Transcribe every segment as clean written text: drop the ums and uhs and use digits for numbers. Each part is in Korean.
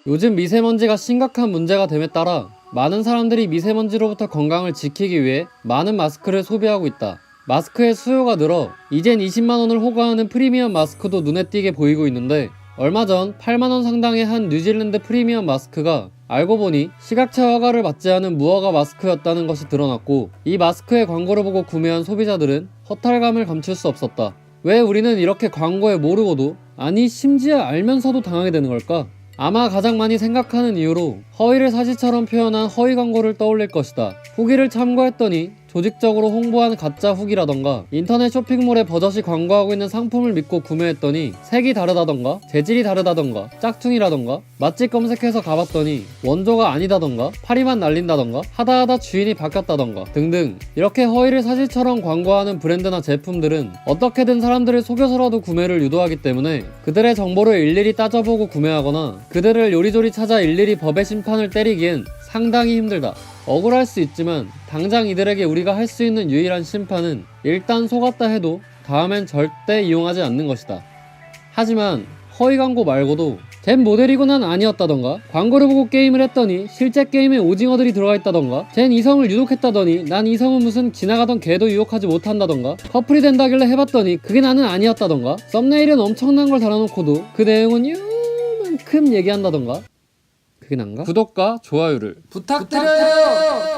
요즘 미세먼지가 심각한 문제가 됨에 따라 많은 사람들이 미세먼지로부터 건강을 지키기 위해 많은 마스크를 소비하고 있다. 마스크의 수요가 늘어 이젠 20만원을 호가하는 프리미엄 마스크도 눈에 띄게 보이고 있는데, 얼마 전 8만원 상당의 한 뉴질랜드 프리미엄 마스크가 알고 보니 시각체 허가를 받지 않은 무허가 마스크였다는 것이 드러났고, 이 마스크의 광고를 보고 구매한 소비자들은 허탈감을 감출 수 없었다. 왜 우리는 이렇게 광고에 모르고도, 아니 심지어 알면서도 당하게 되는 걸까? 아마 가장 많이 생각하는 이유로 허위를 사실처럼 표현한 허위 광고를 떠올릴 것이다. 후기를 참고했더니 조직적으로 홍보한 가짜 후기라던가, 인터넷 쇼핑몰에 버젓이 광고하고 있는 상품을 믿고 구매했더니 색이 다르다던가, 재질이 다르다던가, 짝퉁이라던가, 맛집 검색해서 가봤더니 원조가 아니다던가, 파리만 날린다던가, 하다하다 주인이 바뀌었다던가 등등, 이렇게 허위를 사실처럼 광고하는 브랜드나 제품들은 어떻게든 사람들을 속여서라도 구매를 유도하기 때문에 그들의 정보를 일일이 따져보고 구매하거나 그들을 요리조리 찾아 일일이 법의 심판을 때리기엔 상당히 힘들다. 억울할 수 있지만 당장 이들에게 우리가 할 수 있는 유일한 심판은 일단 속았다 해도 다음엔 절대 이용하지 않는 것이다. 하지만 허위 광고 말고도 쟨 모델이고 난 아니었다던가, 광고를 보고 게임을 했더니 실제 게임에 오징어들이 들어가 있다던가, 쟨 이성을 유독했다더니 난 이성은 무슨 지나가던 개도 유혹하지 못한다던가, 커플이 된다길래 해봤더니 그게 나는 아니었다던가, 썸네일은 엄청난 걸 달아놓고도 그 내용은 요만큼 얘기한다던가. 그게 난가? 구독과 좋아요를 부탁드려요.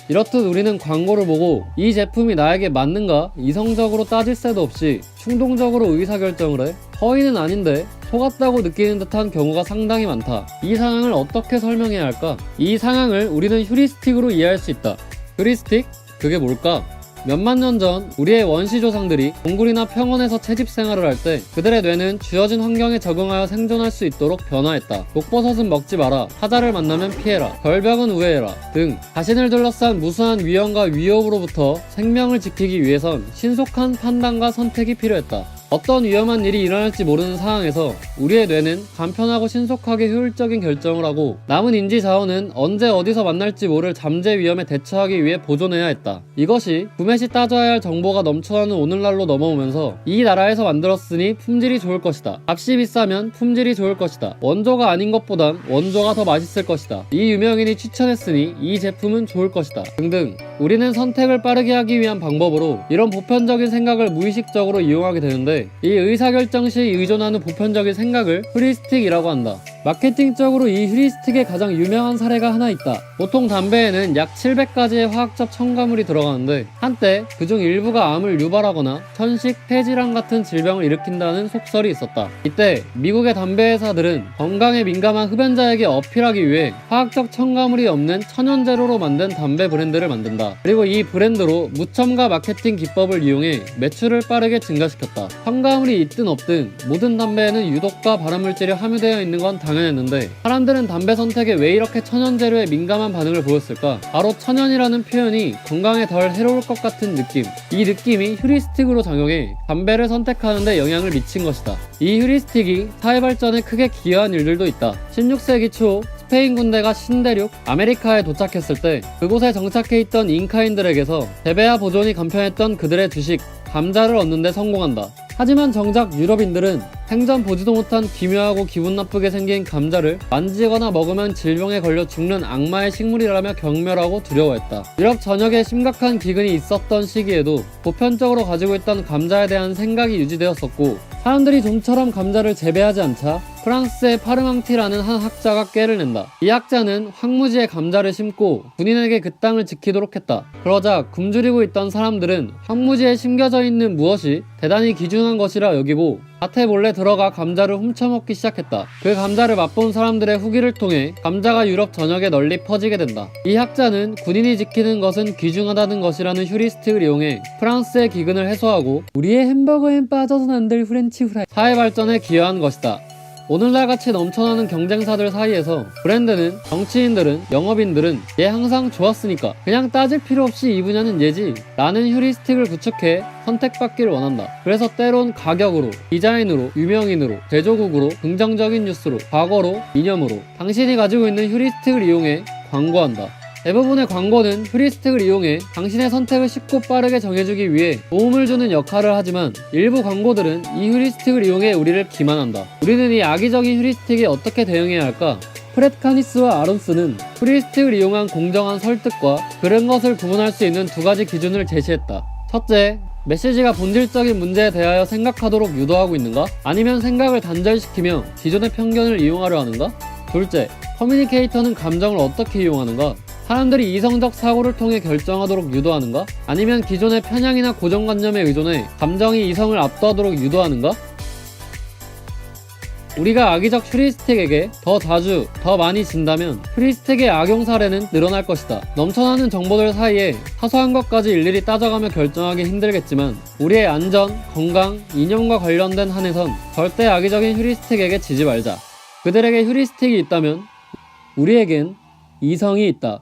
이렇듯 우리는 광고를 보고 이 제품이 나에게 맞는가 이성적으로 따질 새도 없이 충동적으로 의사결정을 해 허위는 아닌데 속았다고 느끼는 듯한 경우가 상당히 많다. 이 상황을 어떻게 설명해야 할까? 이 상황을 우리는 휴리스틱으로 이해할 수 있다. 휴리스틱? 그게 뭘까? 몇만 년 전 우리의 원시 조상들이 동굴이나 평원에서 채집 생활을 할 때 그들의 뇌는 주어진 환경에 적응하여 생존할 수 있도록 변화했다. 독버섯은 먹지 마라, 사자를 만나면 피해라, 절벽은 우회해라 등 자신을 둘러싼 무수한 위험과 위협으로부터 생명을 지키기 위해선 신속한 판단과 선택이 필요했다. 어떤 위험한 일이 일어날지 모르는 상황에서 우리의 뇌는 간편하고 신속하게 효율적인 결정을 하고, 남은 인지 자원은 언제 어디서 만날지 모를 잠재 위험에 대처하기 위해 보존해야 했다. 이것이 구매 시 따져야 할 정보가 넘쳐나는 오늘날로 넘어오면서 이 나라에서 만들었으니 품질이 좋을 것이다, 값이 비싸면 품질이 좋을 것이다, 원조가 아닌 것보단 원조가 더 맛있을 것이다, 이 유명인이 추천했으니 이 제품은 좋을 것이다 등등, 우리는 선택을 빠르게 하기 위한 방법으로 이런 보편적인 생각을 무의식적으로 이용하게 되는데, 이 의사결정 시 의존하는 보편적인 생각을 휴리스틱이라고 한다. 마케팅적으로 이 휴리스틱의 가장 유명한 사례가 하나 있다. 보통 담배에는 약 700가지의 화학적 첨가물이 들어가는데, 한때 그중 일부가 암을 유발하거나 천식, 폐질환 같은 질병을 일으킨다는 속설이 있었다. 이때 미국의 담배 회사들은 건강에 민감한 흡연자에게 어필하기 위해 화학적 첨가물이 없는 천연제로로 만든 담배 브랜드를 만든다. 그리고 이 브랜드로 무첨가 마케팅 기법을 이용해 매출을 빠르게 증가시켰다. 첨가물이 있든 없든 모든 담배에는 유독과 발암물질이 함유되어 있는 건 당연했는데, 사람들은 담배 선택에 왜 이렇게 천연재료에 민감한 반응을 보였을까? 바로 천연이라는 표현이 건강에 덜 해로울 것 같은 느낌, 이 느낌이 휴리스틱으로 작용해 담배를 선택하는데 영향을 미친 것이다. 이 휴리스틱이 사회 발전에 크게 기여한 일들도 있다. 16세기 초 스페인 군대가 신대륙 아메리카에 도착했을 때 그곳에 정착해 있던 잉카인들에게서 재배와 보존이 간편했던 그들의 주식 감자를 얻는 데 성공한다. 하지만 정작 유럽인들은 생전 보지도 못한 기묘하고 기분 나쁘게 생긴 감자를 만지거나 먹으면 질병에 걸려 죽는 악마의 식물이라며 경멸하고 두려워했다. 유럽 전역에 심각한 기근이 있었던 시기에도 보편적으로 가지고 있던 감자에 대한 생각이 유지되었었고, 사람들이 좀처럼 감자를 재배하지 않자 프랑스의 파르망티라는 한 학자가 꾀를 낸다. 이 학자는 황무지에 감자를 심고 군인에게 그 땅을 지키도록 했다. 그러자 굶주리고 있던 사람들은 황무지에 심겨져 있는 무엇이 대단히 귀중한 것이라 여기고 밭에 몰래 들어가 감자를 훔쳐먹기 시작했다. 그 감자를 맛본 사람들의 후기를 통해 감자가 유럽 전역에 널리 퍼지게 된다. 이 학자는 군인이 지키는 것은 귀중하다는 것이라는 휴리스틱을 이용해 프랑스의 기근을 해소하고 우리의 햄버거엔 빠져선 안 될 프렌치 후라이 사회 발전에 기여한 것이다. 오늘날같이 넘쳐나는 경쟁사들 사이에서 브랜드는, 정치인들은, 영업인들은 얘 항상 좋았으니까 그냥 따질 필요 없이 이 분야는 얘지 라는 휴리스틱을 구축해 선택받기를 원한다. 그래서 때론 가격으로, 디자인으로, 유명인으로, 제조국으로, 긍정적인 뉴스로, 과거로, 이념으로 당신이 가지고 있는 휴리스틱을 이용해 광고한다. 대부분의 광고는 휴리스틱을 이용해 당신의 선택을 쉽고 빠르게 정해주기 위해 도움을 주는 역할을 하지만 일부 광고들은 이 휴리스틱을 이용해 우리를 기만한다. 우리는 이 악의적인 휴리스틱에 어떻게 대응해야 할까? 프렛 카니스와 아론스는 휴리스틱을 이용한 공정한 설득과 그런 것을 구분할 수 있는 두 가지 기준을 제시했다. 첫째, 메시지가 본질적인 문제에 대하여 생각하도록 유도하고 있는가? 아니면 생각을 단절시키며 기존의 편견을 이용하려 하는가? 둘째, 커뮤니케이터는 감정을 어떻게 이용하는가? 사람들이 이성적 사고를 통해 결정하도록 유도하는가? 아니면 기존의 편향이나 고정관념에 의존해 감정이 이성을 압도하도록 유도하는가? 우리가 악의적 휴리스틱에게 더 자주, 더 많이 진다면 휴리스틱의 악용 사례는 늘어날 것이다. 넘쳐나는 정보들 사이에 사소한 것까지 일일이 따져가며 결정하기 힘들겠지만 우리의 안전, 건강, 이념과 관련된 한에선 절대 악의적인 휴리스틱에게 지지 말자. 그들에게 휴리스틱이 있다면 우리에겐 이성이 있다.